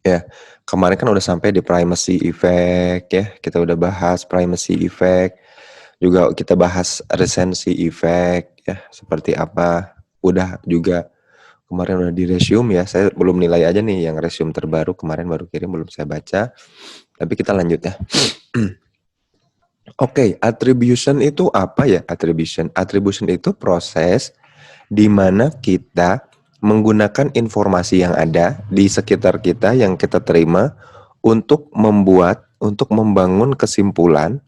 Ya, kemarin kan udah sampai di privacy effect ya, kita udah bahas privacy effect, juga kita bahas recency effect ya, seperti apa. Udah juga kemarin udah di resume ya, saya belum nilai aja nih yang resume terbaru kemarin baru kirim, belum saya baca. Tapi kita lanjut ya. Oke, attribution itu apa ya? Attribution itu proses di mana kita menggunakan informasi yang ada di sekitar kita yang kita terima untuk membangun kesimpulan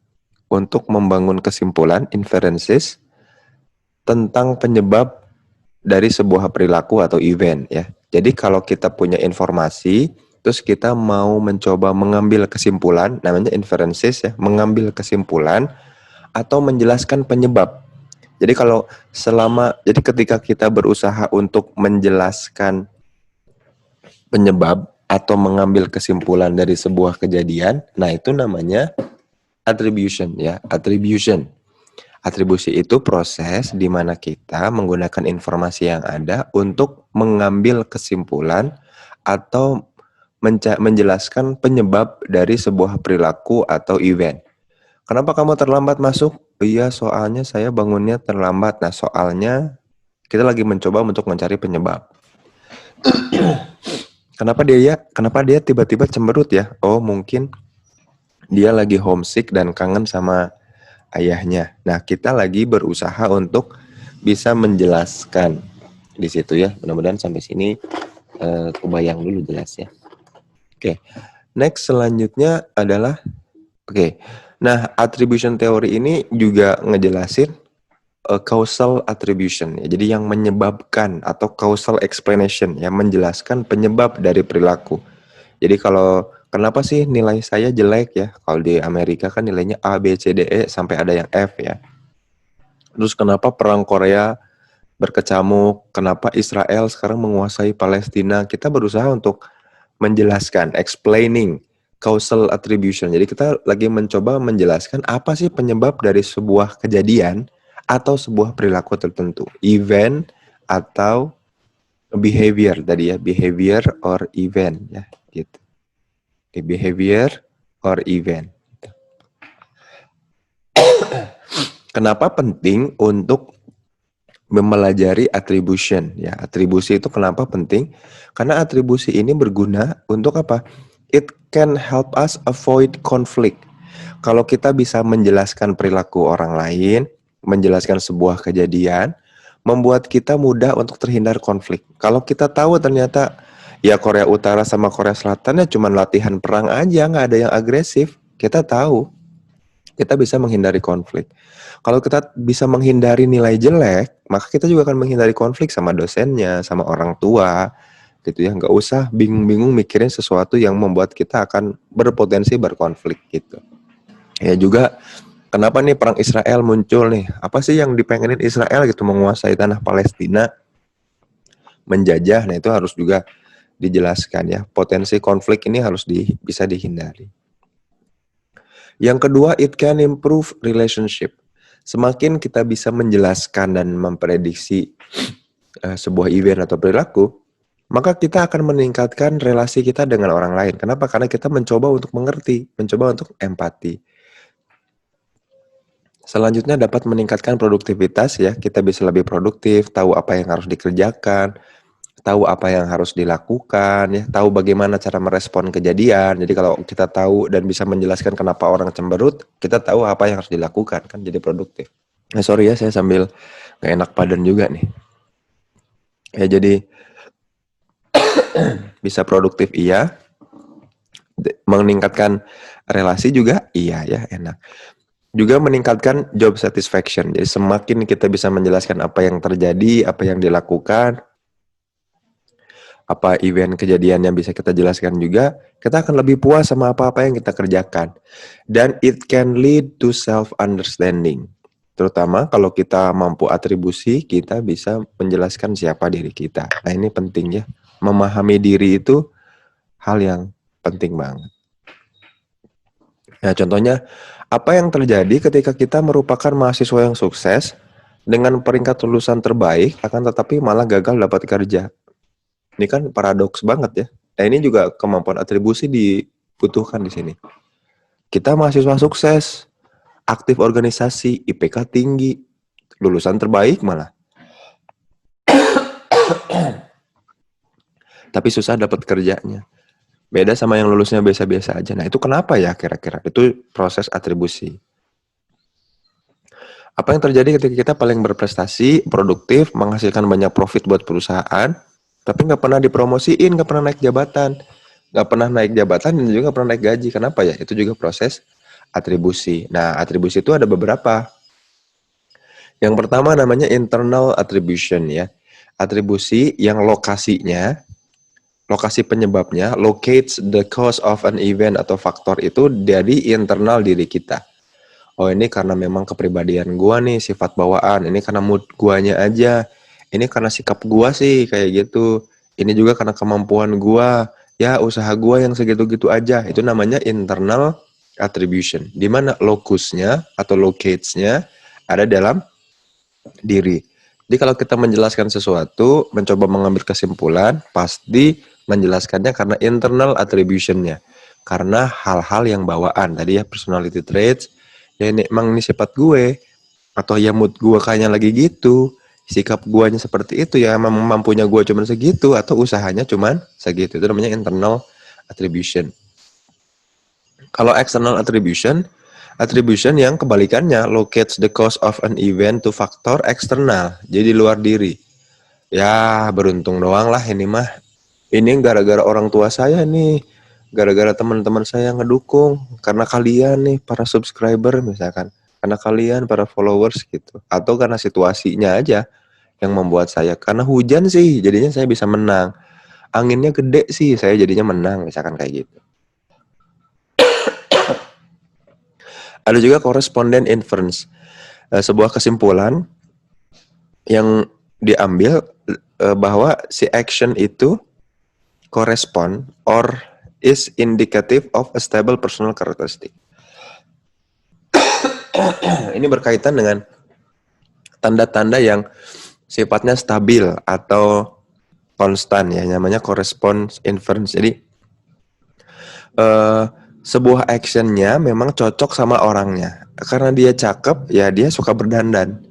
inferences tentang penyebab dari sebuah perilaku atau event ya. Jadi kalau kita punya informasi, terus kita mau mencoba mengambil kesimpulan, namanya inferences ya, mengambil kesimpulan atau menjelaskan penyebab. Jadi ketika kita berusaha untuk menjelaskan penyebab atau mengambil kesimpulan dari sebuah kejadian, nah itu namanya attribution ya, attribution. Atribusi itu proses di mana kita menggunakan informasi yang ada untuk mengambil kesimpulan atau menjelaskan penyebab dari sebuah perilaku atau event. Kenapa kamu terlambat masuk? Iya, soalnya saya bangunnya terlambat. Nah, soalnya kita lagi mencoba untuk mencari penyebab. Kenapa dia tiba-tiba cemberut ya? Oh, mungkin dia lagi homesick dan kangen sama ayahnya. Nah, kita lagi berusaha untuk bisa menjelaskan di situ ya. Mudah-mudahan sampai sini kebayang dulu jelas ya. Oke. Next selanjutnya adalah Nah, attribution teori ini juga ngejelasin causal attribution ya. Jadi yang menyebabkan atau causal explanation ya, menjelaskan penyebab dari perilaku. Jadi kalau kenapa sih nilai saya jelek ya? Kalau di Amerika kan nilainya A, B, C, D, E sampai ada yang F ya. Terus kenapa perang Korea berkecamuk? Kenapa Israel sekarang menguasai Palestina? Kita berusaha untuk menjelaskan, explaining causal attribution. Jadi kita lagi mencoba menjelaskan apa sih penyebab dari sebuah kejadian atau sebuah perilaku tertentu, event atau behavior tadi ya, behavior or event ya, gitu. Behavior or event. Kenapa penting untuk mempelajari attribution ya? Atribusi itu kenapa penting? Karena atribusi ini berguna untuk apa? It can help us avoid conflict. Kalau kita bisa menjelaskan perilaku orang lain, menjelaskan sebuah kejadian, membuat kita mudah untuk terhindar konflik. Kalau kita tahu ternyata ya Korea Utara sama Korea Selatan ya cuma latihan perang aja, nggak ada yang agresif, kita tahu kita bisa menghindari konflik. Kalau kita bisa menghindari nilai jelek, maka kita juga akan menghindari konflik sama dosennya, sama orang tua, gitu ya. Nggak usah bingung-bingung mikirin sesuatu yang membuat kita akan berpotensi berkonflik gitu. Ya juga, kenapa nih perang Israel muncul nih? Apa sih yang dipengenin Israel gitu, menguasai tanah Palestina, menjajah? Nah itu harus juga dijelaskan ya. Potensi konflik ini harus bisa dihindari. Yang kedua, it can improve relationship. Semakin kita bisa menjelaskan dan memprediksi sebuah event atau perilaku, maka kita akan meningkatkan relasi kita dengan orang lain. Kenapa? Karena kita mencoba untuk mengerti, mencoba untuk empati. Selanjutnya dapat meningkatkan produktivitas ya. Kita bisa lebih produktif, tahu apa yang harus dikerjakan, tahu apa yang harus dilakukan ya, tahu bagaimana cara merespon kejadian. Jadi kalau kita tahu dan bisa menjelaskan kenapa orang cemberut, kita tahu apa yang harus dilakukan, kan jadi produktif. Sorry ya, saya sambil gak enak badan juga nih. Ya jadi bisa produktif iya, meningkatkan relasi juga iya ya, enak. Juga meningkatkan job satisfaction. Jadi semakin kita bisa menjelaskan apa yang terjadi, apa yang dilakukan, apa event kejadian yang bisa kita jelaskan juga, kita akan lebih puas sama apa-apa yang kita kerjakan. Dan it can lead to self-understanding. Terutama kalau kita mampu atribusi, kita bisa menjelaskan siapa diri kita. Nah ini penting ya, memahami diri itu hal yang penting banget. Nah contohnya, apa yang terjadi ketika kita merupakan mahasiswa yang sukses, dengan peringkat lulusan terbaik, akan tetapi malah gagal dapat kerja. Ini kan paradoks banget ya. Nah, ini juga kemampuan atribusi dibutuhkan di sini. Kita mahasiswa sukses, aktif organisasi, IPK tinggi, lulusan terbaik malah. Tapi susah dapat kerjanya. Beda sama yang lulusnya biasa-biasa aja. Nah, itu kenapa ya kira-kira? Itu proses atribusi. Apa yang terjadi ketika kita paling berprestasi, produktif, menghasilkan banyak profit buat perusahaan, tapi nggak pernah dipromosiin, nggak pernah naik jabatan. Nggak pernah naik jabatan dan juga nggak pernah naik gaji. Kenapa ya? Itu juga proses atribusi. Nah, atribusi itu ada beberapa. Yang pertama namanya internal attribution ya. Atribusi yang lokasi penyebabnya, locates the cause of an event atau faktor itu dari internal diri kita. Oh, ini karena memang kepribadian gua nih, sifat bawaan. Ini karena mood guanya aja. Ini karena sikap gua sih kayak gitu. Ini juga karena kemampuan gua. Ya, usaha gua yang segitu-gitu aja. Itu namanya internal attribution. Di mana locusnya atau locatesnya ada dalam diri. Jadi kalau kita menjelaskan sesuatu, mencoba mengambil kesimpulan, pasti menjelaskannya karena internal attribution-nya. Karena hal-hal yang bawaan. Tadi ya personality traits, ya ini emang ini sifat gue, atau ya mood gue kayaknya lagi gitu, sikap guanya seperti itu, ya emang mampunya gue cuma segitu, atau usahanya cuma segitu. Itu namanya internal attribution. Kalau external attribution yang kebalikannya, locates the cause of an event to faktor eksternal, jadi luar diri. Ya beruntung doang lah ini mah. Ini gara-gara orang tua saya nih, gara-gara teman-teman saya ngedukung, karena kalian nih para subscriber misalkan, karena kalian para followers gitu, atau karena situasinya aja yang membuat saya, karena hujan sih jadinya saya bisa menang, anginnya gede sih saya jadinya menang, misalkan kayak gitu. Ada juga correspondent inference, sebuah kesimpulan yang diambil bahwa si action itu correspond or is indicative of a stable personal characteristic. Ini berkaitan dengan tanda-tanda yang sifatnya stabil atau konstan ya, namanya correspond inference. Jadi sebuah actionnya memang cocok sama orangnya. Karena dia cakep, ya dia suka berdandan.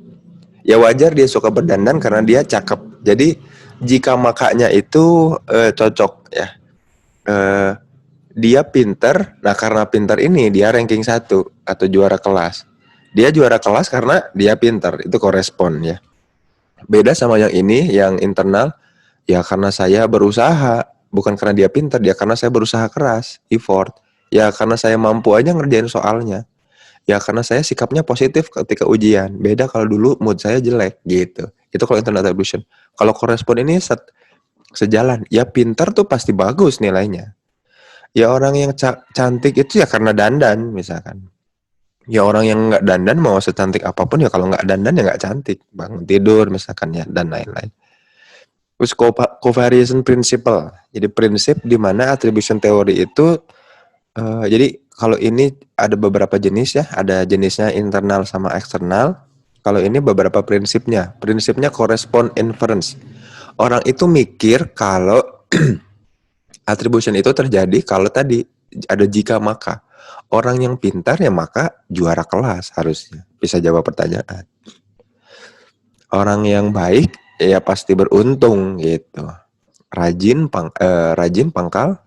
Ya wajar dia suka berdandan karena dia cakep. Jadi jika makanya itu cocok ya. Dia pinter, nah karena pinter ini dia ranking 1 atau juara kelas. Dia juara kelas karena dia pinter, itu korespon ya. Beda sama yang ini, yang internal, ya karena saya berusaha, bukan karena dia pinter, dia karena saya berusaha keras, effort. Ya karena saya mampu aja ngerjain soalnya. Ya karena saya sikapnya positif ketika ujian. Beda kalau dulu mood saya jelek gitu. Itu kalau internal attribution. Kalau korespon ini sejalan. Ya pinter tuh pasti bagus nilainya. Ya orang yang cantik itu ya karena dandan misalkan. Ya orang yang nggak dandan mau secantik apapun ya kalau nggak dandan ya nggak cantik. Bangun tidur misalkan ya dan lain-lain. Terus covariation principle. Jadi prinsip di mana attribution theory itu jadi kalau ini ada beberapa jenis ya, ada jenisnya internal sama eksternal. Kalau ini beberapa prinsipnya. Prinsipnya correspond inference. Orang itu mikir kalau attribution itu terjadi kalau tadi ada jika maka. Orang yang pintar ya maka juara kelas harusnya. Bisa jawab pertanyaan. Orang yang baik ya pasti beruntung gitu. Rajin pangkal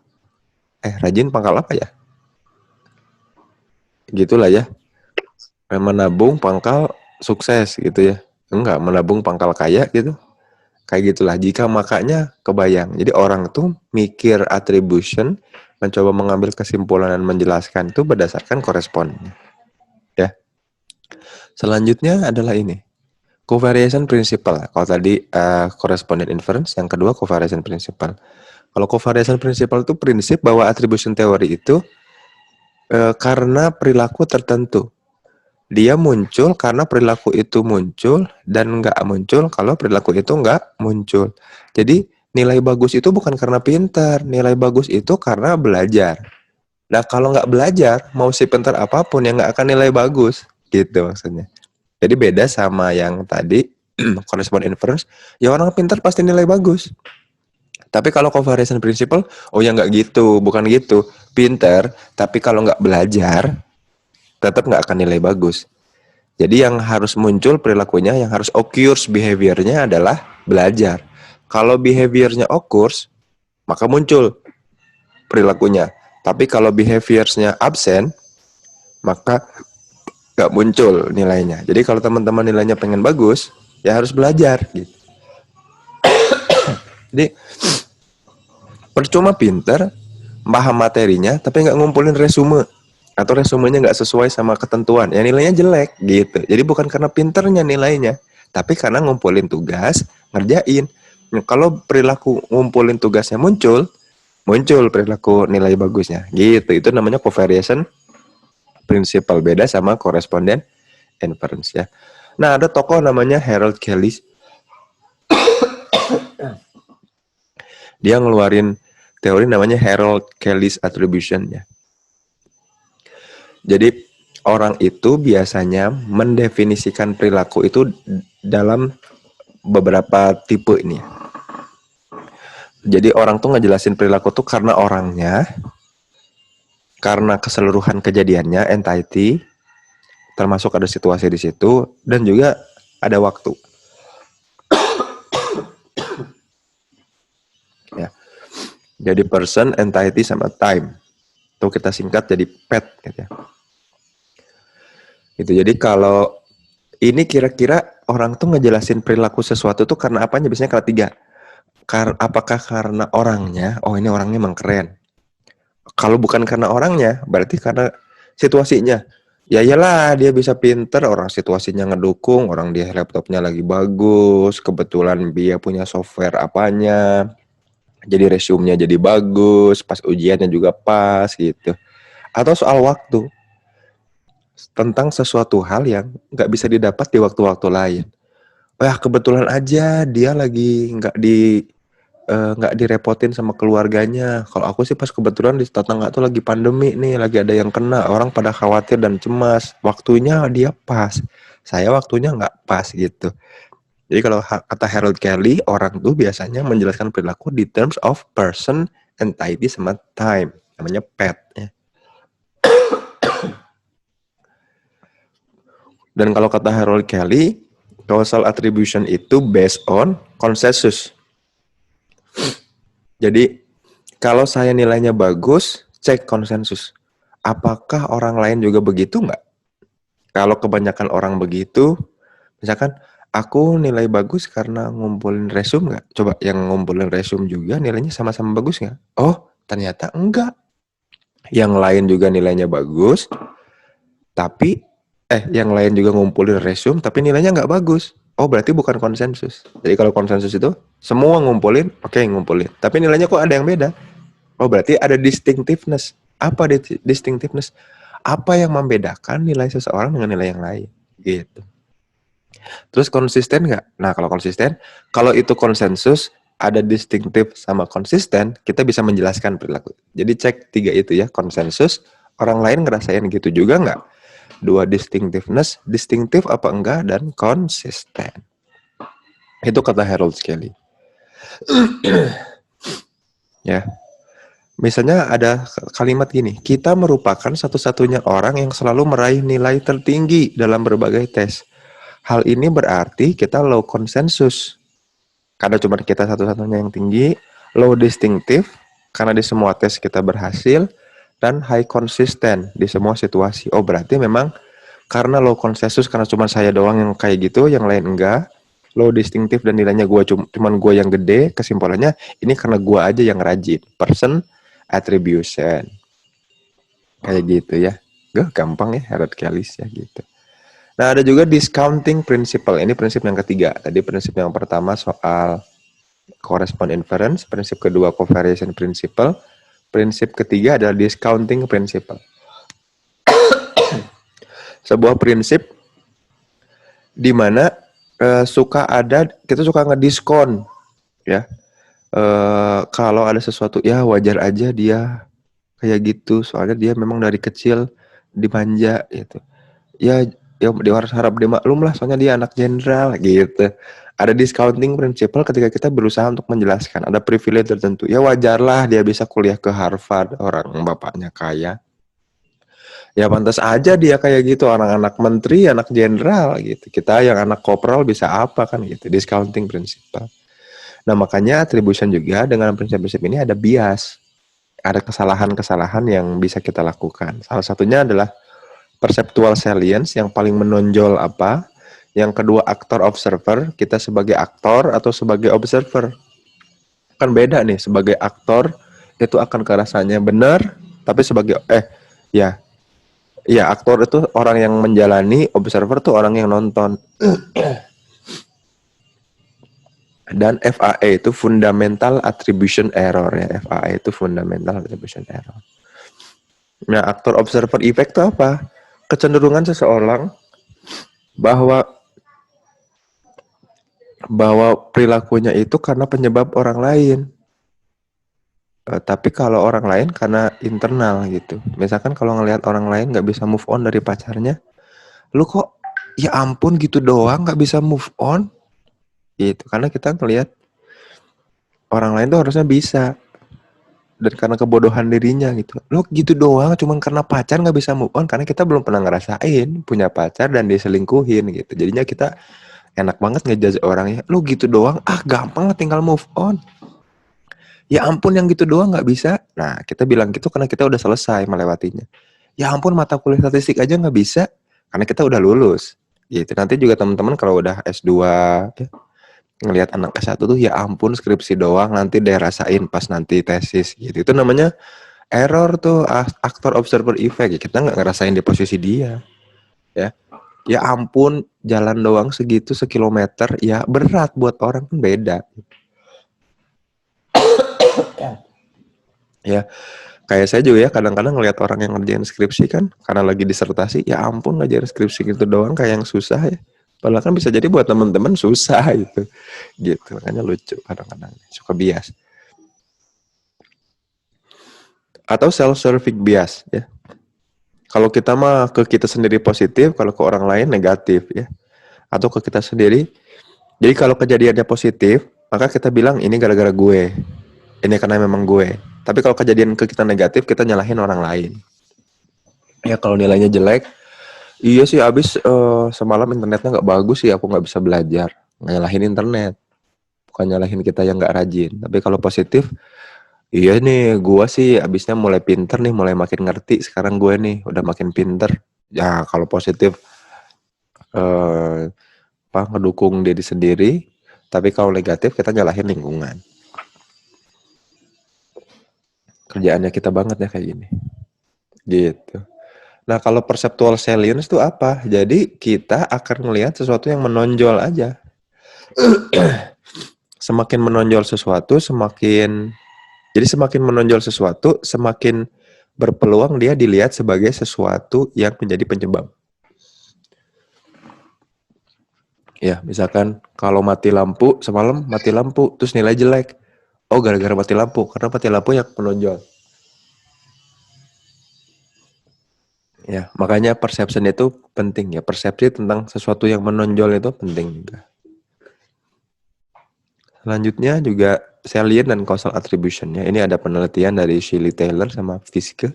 apa ya? Gitulah ya. Menabung pangkal sukses gitu ya. Enggak, menabung pangkal kaya gitu. Kayak gitulah, jika makanya kebayang. Jadi orang tuh mikir attribution, mencoba mengambil kesimpulan dan menjelaskan itu berdasarkan koresponnya. Ya. Selanjutnya adalah ini. Covariation principle. Kalau tadi correspondent inference, yang kedua covariation principle. Kalau covariation principle itu prinsip bahwa attribution theory itu karena perilaku tertentu. Dia muncul karena perilaku itu muncul dan nggak muncul kalau perilaku itu nggak muncul. Jadi nilai bagus itu bukan karena pintar, nilai bagus itu karena belajar. Nah kalau nggak belajar, mau si pintar apapun ya nggak akan nilai bagus, gitu maksudnya. Jadi beda sama yang tadi correspond inference, ya orang pintar pasti nilai bagus. Tapi kalau covariation principle, oh ya nggak gitu, bukan gitu. Pinter, tapi kalau nggak belajar, tetap nggak akan nilai bagus. Jadi yang harus muncul perilakunya, yang harus occurs behavior-nya adalah belajar. Kalau behavior-nya occurs, maka muncul perilakunya. Tapi kalau behavior-nya absen, maka nggak muncul nilainya. Jadi kalau teman-teman nilainya pengen bagus, ya harus belajar. Gitu. Jadi percuma pinter, paham materinya, tapi nggak ngumpulin resume. Atau resumenya nggak sesuai sama ketentuan, ya nilainya jelek gitu. Jadi bukan karena pinternya nilainya, tapi karena ngumpulin tugas, ngerjain. Nah, kalau perilaku ngumpulin tugasnya muncul perilaku nilai bagusnya. Gitu, itu namanya covariation principle, beda sama correspondent inference ya. Nah, ada tokoh namanya Harold Kelly. Dia ngeluarin teori namanya Harold Kelly's attribution ya. Jadi orang itu biasanya mendefinisikan perilaku itu dalam beberapa tipe ini. Jadi orang tuh ngejelasin perilaku tuh karena orangnya, karena keseluruhan kejadiannya, entity, termasuk ada situasi di situ, dan juga ada waktu. Ya. Jadi person, entity, sama time. Itu kita singkat jadi PET gitu ya. Gitu. Jadi kalau ini kira-kira orang tuh ngejelasin perilaku sesuatu tuh karena apanya? Biasanya kalau tiga. Apakah karena orangnya? Oh, ini orangnya emang keren. Kalau bukan karena orangnya, berarti karena situasinya. Ya iyalah, dia bisa pinter, orang situasinya ngedukung, orang dia laptopnya lagi bagus, kebetulan dia punya software apanya, jadi resume-nya jadi bagus, pas ujiannya juga pas gitu. Atau soal waktu, tentang sesuatu hal yang nggak bisa didapat di waktu-waktu lain. Wah, kebetulan aja dia lagi nggak direpotin sama keluarganya. Kalau aku sih pas kebetulan di tetangga tuh lagi pandemi nih, lagi ada yang kena, orang pada khawatir dan cemas. Waktunya dia pas, saya waktunya nggak pas gitu. Jadi kalau kata Harold Kelly, orang tuh biasanya menjelaskan perilaku di terms of person, entity, sama time. Namanya PET. Ya. Dan kalau kata Harold Kelly, causal attribution itu based on consensus. Jadi kalau saya nilainya bagus, cek konsensus. Apakah orang lain juga begitu nggak? Kalau kebanyakan orang begitu, misalkan aku nilai bagus karena ngumpulin resume nggak? Coba yang ngumpulin resume juga nilainya sama-sama bagus nggak? Oh, ternyata enggak. Yang lain juga nilainya bagus, tapi yang lain juga ngumpulin resume, tapi nilainya nggak bagus. Oh, berarti bukan konsensus. Jadi kalau konsensus itu semua ngumpulin, oke, ngumpulin. Tapi nilainya kok ada yang beda? Oh, berarti ada distinctiveness. Apa distinctiveness? Apa yang membedakan nilai seseorang dengan nilai yang lain? Gitu. Terus konsisten nggak? Nah, kalau konsisten, kalau itu konsensus, ada distinctive sama konsisten, kita bisa menjelaskan perilaku. Jadi cek tiga itu ya, konsensus, orang lain ngerasain gitu juga nggak? Dua, distinctiveness, distinctive apa enggak, dan konsisten. Itu kata Harold Kelly. Ya. Misalnya ada kalimat gini, kita merupakan satu-satunya orang yang selalu meraih nilai tertinggi dalam berbagai tes. Hal ini berarti kita low konsensus, karena cuma kita satu-satunya yang tinggi, low distinctive, karena di semua tes kita berhasil, dan high consistent di semua situasi. Oh, berarti memang karena low konsensus, karena cuma saya doang yang kayak gitu, yang lain enggak. Low distinctive dan nilainya cuman gue yang gede, kesimpulannya ini karena gue aja yang rajin. Person attribution. Kayak gitu ya. Gampang ya, Harold Kelly ya gitu. Nah, ada juga discounting principle. Ini prinsip yang ketiga. Tadi prinsip yang pertama soal correspond inference, prinsip kedua covariation principle, prinsip ketiga adalah discounting principle. Sebuah prinsip di mana kita suka ngediskon ya. Kalau ada sesuatu ya wajar aja dia kayak gitu, soalnya dia memang dari kecil dimanja gitu. Ya dia harus harap dimaklum lah, soalnya dia anak jenderal gitu. Ada discounting principle ketika kita berusaha untuk menjelaskan. Ada privilege tertentu. Ya wajarlah dia bisa kuliah ke Harvard, orang bapaknya kaya. Ya pantas aja dia kayak gitu, anak-anak menteri, anak jenderal gitu. Kita yang anak kopral bisa apa kan gitu. Discounting principle. Nah makanya attribution juga dengan prinsip-prinsip ini ada bias. Ada kesalahan-kesalahan yang bisa kita lakukan. Salah satunya adalah perceptual salience yang paling menonjol apa. Yang kedua aktor observer, kita sebagai aktor atau sebagai observer. Kan beda nih, sebagai aktor itu akan kerasanya benar, tapi sebagai ya, ya aktor itu orang yang menjalani, observer tuh orang yang nonton. Dan FAE itu fundamental attribution error ya. FAE itu fundamental attribution error. Nah, aktor observer effect itu apa? Kecenderungan seseorang bahwa perilakunya itu karena penyebab orang lain. Tapi kalau orang lain karena internal gitu. Misalkan kalau ngelihat orang lain nggak bisa move on dari pacarnya, lu kok ya ampun gitu doang nggak bisa move on? Gitu. Karena kita ngelihat orang lain tuh harusnya bisa. Dan karena kebodohan dirinya gitu. Lu gitu doang cuman karena pacar nggak bisa move on. Karena kita belum pernah ngerasain punya pacar dan diselingkuhin gitu. Jadinya kita enak banget ngejudge orangnya. Lu gitu doang, gampang tinggal move on. Ya ampun yang gitu doang nggak bisa. Nah kita bilang gitu karena kita udah selesai melewatinya. Ya ampun mata kuliah statistik aja nggak bisa. Karena kita udah lulus. Gitu. Nanti juga teman-teman kalau udah S2 ya, ngelihat anak S1 tuh ya ampun skripsi doang nanti deh rasain pas nanti tesis gitu. Itu namanya error tuh, aktor observer effect. Ya, kita nggak ngerasain di posisi dia. Ya. Ya ampun jalan doang segitu sekilometer ya berat buat orang kan beda. Ya kayak saya juga ya kadang-kadang ngelihat orang yang ngerjain skripsi kan karena lagi disertasi ya ampun ngajarin skripsi gitu doang kayak yang susah ya padahal kan bisa jadi buat teman-teman susah gitu makanya lucu kadang-kadang suka bias atau self-serving bias ya kalau kita mah ke kita sendiri positif kalau ke orang lain negatif ya atau ke kita sendiri jadi kalau kejadiannya positif maka kita bilang ini gara-gara gue ini karena memang gue tapi kalau kejadian ke kita negatif kita nyalahin orang lain ya kalau nilainya jelek iya sih abis semalam internetnya nggak bagus sih aku nggak bisa belajar nyalahin internet bukan nyalahin kita yang nggak rajin tapi kalau positif iya nih gue sih abisnya mulai pinter nih mulai makin ngerti sekarang gue nih udah makin pinter ya kalau positif ngedukung diri sendiri tapi kalau negatif kita nyalahin lingkungan kerjaannya kita banget ya kayak gini gitu. Nah, kalau perceptual salience itu apa? Jadi kita akan melihat sesuatu yang menonjol aja. Semakin menonjol sesuatu, semakin menonjol sesuatu, semakin berpeluang dia dilihat sebagai sesuatu yang menjadi penyebab. Ya, misalkan kalau mati lampu, semalam mati lampu, terus nilai jelek. Oh, gara-gara mati lampu, karena mati lampu yang menonjol. Ya, makanya perception itu penting ya. Persepsi tentang sesuatu yang menonjol itu penting juga. Selanjutnya juga salient dan causal attribution ya. Ini ada penelitian dari Shelley Taylor sama Fiske.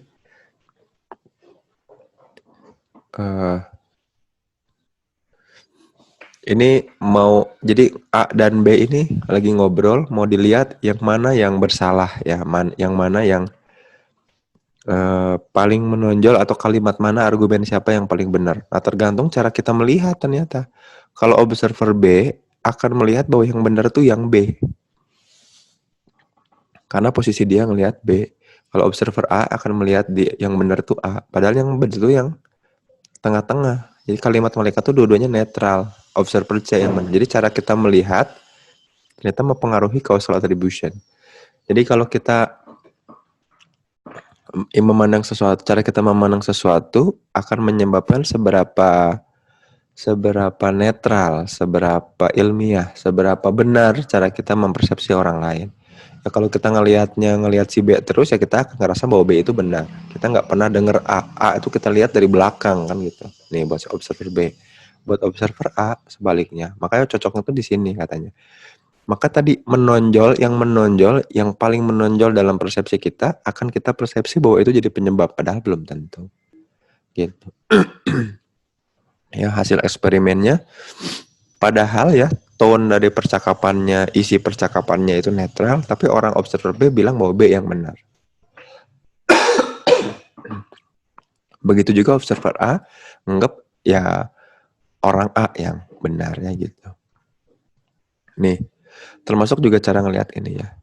Ini mau jadi A dan B ini lagi ngobrol mau dilihat yang mana yang bersalah ya, yang mana yang paling menonjol atau kalimat mana argumen siapa yang paling benar. Nah, tergantung cara kita melihat ternyata. Kalau observer B akan melihat bahwa yang benar tuh yang B. Karena posisi dia ngelihat B. Kalau observer A akan melihat yang benar tuh A. Padahal yang benar tuh yang tengah-tengah. Jadi kalimat malaikat tuh dua-duanya netral. Observer C yang benar. Jadi cara kita melihat ternyata mempengaruhi causal attribution. Jadi kalau kita memandang sesuatu, cara kita memandang sesuatu akan menyebabkan seberapa netral, seberapa ilmiah, seberapa benar cara kita mempersepsi orang lain. Ya kalau kita ngelihat si B terus ya kita akan ngerasa bahwa B itu benar. Kita nggak pernah dengar A itu kita lihat dari belakang kan gitu. Nih buat observer B. buat observer A sebaliknya. Makanya cocoknya tuh di sini katanya. Maka tadi yang paling menonjol dalam persepsi kita akan kita persepsi bahwa itu jadi penyebab, padahal belum tentu. Gitu. Ya, hasil eksperimennya, padahal ya tone dari percakapannya, isi percakapannya itu netral, tapi orang observer B bilang bahwa B yang benar. Begitu juga observer A menganggap ya orang A yang benarnya gitu. Nih, termasuk juga cara ngelihat ini ya.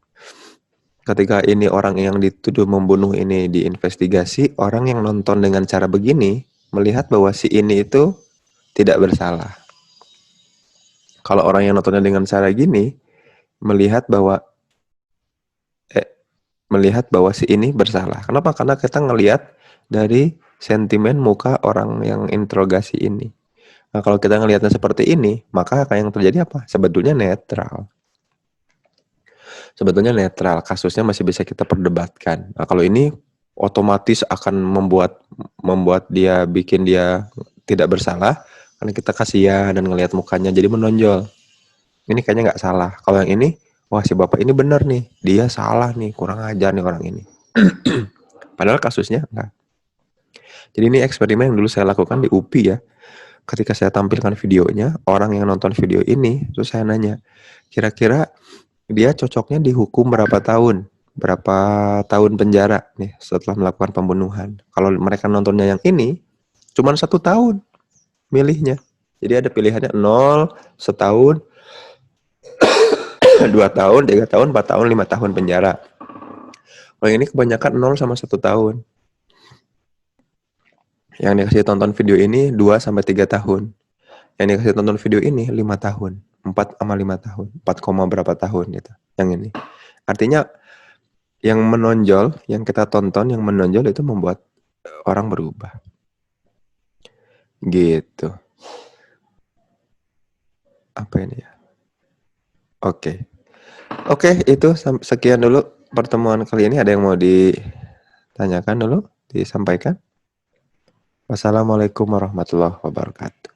Ketika ini orang yang dituduh membunuh ini diinvestigasi, orang yang nonton dengan cara begini melihat bahwa si ini itu tidak bersalah. Kalau orang yang nontonnya dengan cara gini melihat bahwa si ini bersalah. Kenapa? Karena kita ngelihat dari sentimen muka orang yang interogasi ini. Nah, kalau kita ngelihatnya seperti ini, maka yang terjadi apa? Sebetulnya netral. Kasusnya masih bisa kita perdebatkan. Nah, kalau ini otomatis akan membuat dia, bikin dia tidak bersalah, karena kita kasihan dan ngelihat mukanya jadi menonjol. Ini kayaknya nggak salah. Kalau yang ini, wah si bapak ini benar nih, dia salah nih, kurang ajar nih orang ini. Padahal kasusnya enggak. Jadi ini eksperimen yang dulu saya lakukan di UPI ya. Ketika saya tampilkan videonya, orang yang nonton video ini, terus saya nanya, kira-kira dia cocoknya dihukum berapa tahun penjara nih setelah melakukan pembunuhan. Kalau mereka nontonnya yang ini, cuma 1 tahun milihnya. Jadi ada pilihannya 0, setahun, 2 tahun, 3 tahun, 4 tahun, 5 tahun penjara. Kalau ini kebanyakan 0 sama 1 tahun. Yang dikasih tonton video ini 2 sampai 3 tahun. Yang dikasih tonton video ini 5 tahun. 4 sama 5 tahun. 4, berapa tahun gitu. Yang ini. Artinya yang menonjol, yang kita tonton, yang menonjol itu membuat orang berubah. Gitu. Apa ini ya? Oke, itu sekian dulu pertemuan kali ini. Ada yang mau ditanyakan dulu? Disampaikan? Wassalamualaikum warahmatullahi wabarakatuh.